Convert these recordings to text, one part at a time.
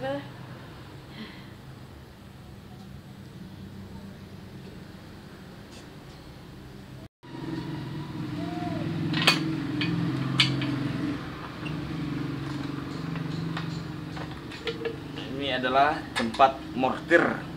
apa? Ini adalah tempat mortir.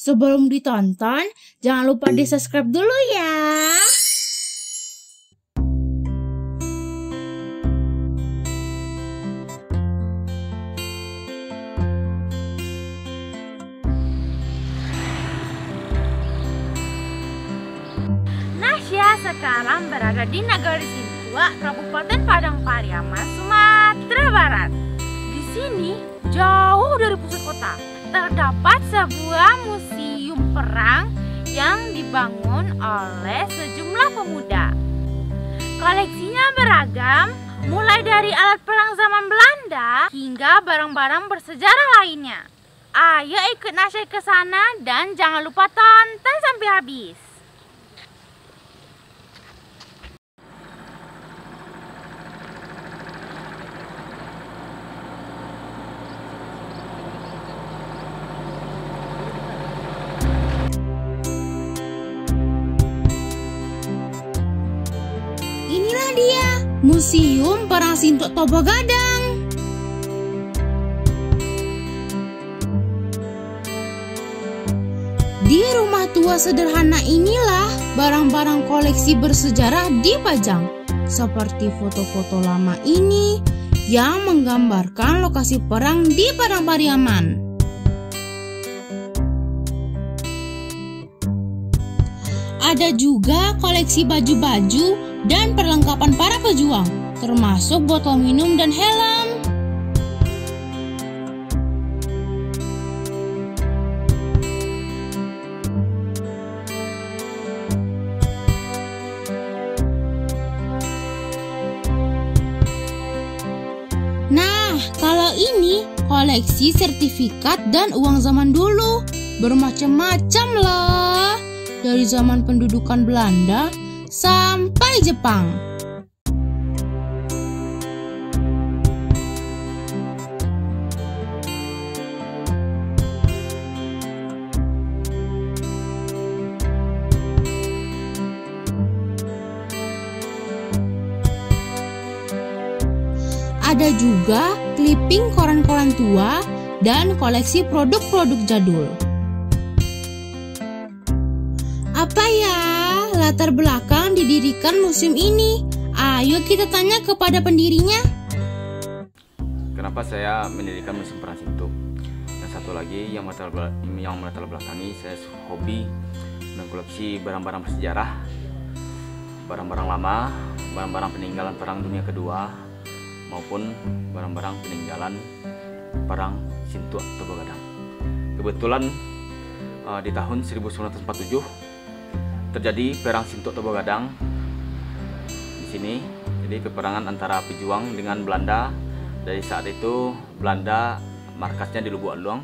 Sebelum ditonton, jangan lupa di-subscribe dulu ya. Nasya sekarang berada di Nagari Sintua, Kabupaten Padang Pariaman, Sumatera Barat. Di sini, jauh dari pusat kota, terdapat sebuah museum perang yang dibangun oleh sejumlah pemuda. Koleksinya beragam, mulai dari alat perang zaman Belanda hingga barang-barang bersejarah lainnya. Ayo ikut Nasya ke sana dan jangan lupa tonton sampai habis. Inilah dia, Museum Perang Sintuk Toba Gadang. Di rumah tua sederhana inilah barang-barang koleksi bersejarah dipajang, seperti foto-foto lama ini yang menggambarkan lokasi perang di Padang Pariaman. Ada juga koleksi baju-baju dan perlengkapan para pejuang, termasuk botol minum dan helm. Nah, kalau ini koleksi sertifikat dan uang zaman dulu, bermacam-macam loh, dari zaman pendudukan Belanda sampai Jepang. Ada juga clipping koran-koran tua dan koleksi produk-produk jadul. Apa ya latar belakang didirikan museum ini? Ayo kita tanya kepada pendirinya. Kenapa saya mendirikan Museum Perang Sintuk? Yang satu lagi yang melatar belakangi saya hobi mengkoleksi barang-barang bersejarah, barang-barang lama, barang-barang peninggalan Perang Dunia Kedua, maupun barang-barang peninggalan Perang Sintuk Toba Gadang. Kebetulan di tahun 1947 terjadi Perang Sintuk Toba Gadang di sini. Jadi peperangan antara pejuang dengan Belanda. Dari saat itu Belanda markasnya di Lubuk Alung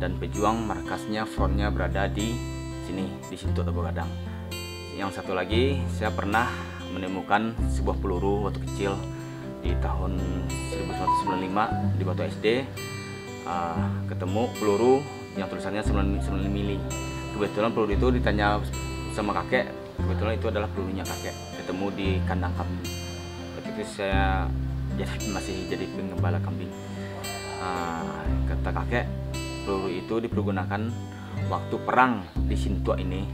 dan pejuang markasnya frontnya berada di sini di Sintuk Toba Gadang. Yang satu lagi saya pernah menemukan sebuah peluru waktu kecil di tahun 1995 di Batu SD. Ketemu peluru yang tulisannya 9 mili. Kebetulan peluru itu ditanya sama kakek, kebetulan itu adalah pelurunya kakek, ketemu di kandang kambing. Waktu itu saya masih jadi penggembala kambing. Kata kakek, peluru itu dipergunakan waktu perang di Sintua ini.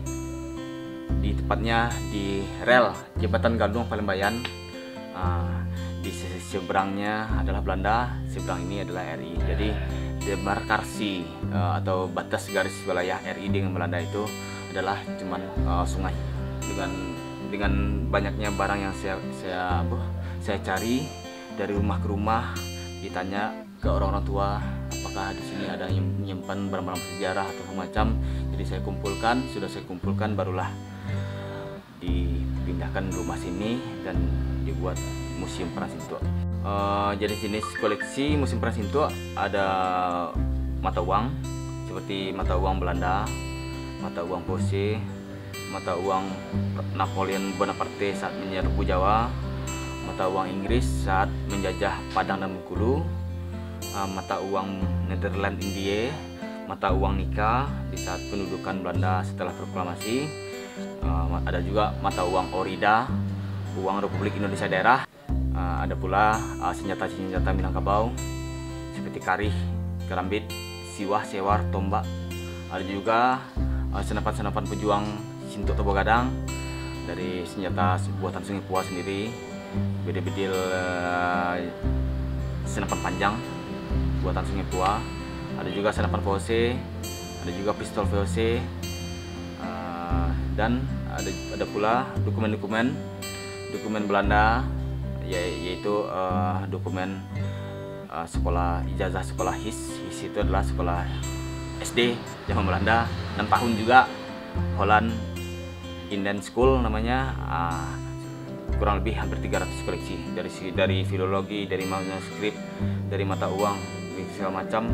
Di tepatnya di rel Jembatan Gantung Palembayan. Di sisi seberangnya adalah Belanda, seberang ini adalah RI. Jadi demarkasi atau batas garis wilayah RI dengan Belanda itu adalah cuman sungai. Dengan banyaknya barang yang saya cari dari rumah ke rumah, ditanya ke orang-orang tua apakah di sini ada yang menyimpan barang-barang sejarah atau semacam. Jadi sudah saya kumpulkan barulah dipindahkan rumah sini dan dibuat Museum Perang Sintua. Jadi jenis koleksi Museum Perang Sintua ada mata uang seperti mata uang Belanda, mata uang Pose, mata uang Napoleon Bonaparte saat menyerbu Jawa, mata uang Inggris saat menjajah Padang dan Bengkulu, mata uang Nederland Indie, mata uang Nika di saat pendudukan Belanda setelah proklamasi, ada juga mata uang Orida, uang Republik Indonesia Daerah, ada pula senjata-senjata Minangkabau seperti karih, kerambit, siwah, sewar, tombak, ada juga senapan-senapan pejuang Sintua Tobo Gadang dari senjata buatan Sungai Pua sendiri, bedil-bedil senapan panjang buatan Sungai Pua, ada juga senapan VOC, ada juga pistol VOC, dan ada pula dokumen Belanda, yaitu dokumen sekolah ijazah sekolah HIS itu adalah sekolah SD zaman Belanda, 6 tahun juga, Holland Indian School namanya. Kurang lebih hampir 300 koleksi dari filologi, dari manuskrip, dari mata uang, segala macam,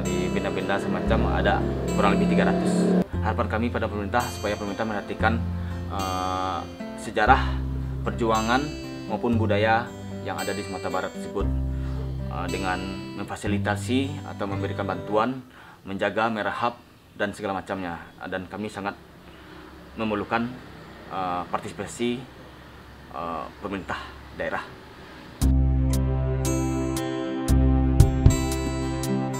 dari benda-benda semacam, ada kurang lebih 300. Harapan kami pada pemerintah supaya pemerintah memperhatikan sejarah perjuangan maupun budaya yang ada di Sumatera Barat tersebut dengan memfasilitasi atau memberikan bantuan, menjaga, merahap dan segala macamnya. Dan kami sangat memerlukan partisipasi pemerintah daerah.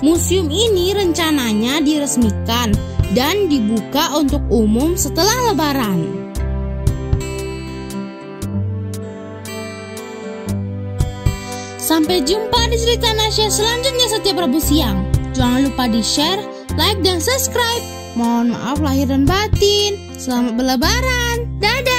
Museum ini rencananya diresmikan dan dibuka untuk umum setelah Lebaran. Sampai jumpa di cerita Nasya selanjutnya setiap Rabu siang. Jangan lupa di-share, like, dan subscribe. Mohon maaf lahir dan batin. Selamat berlebaran. Dadah.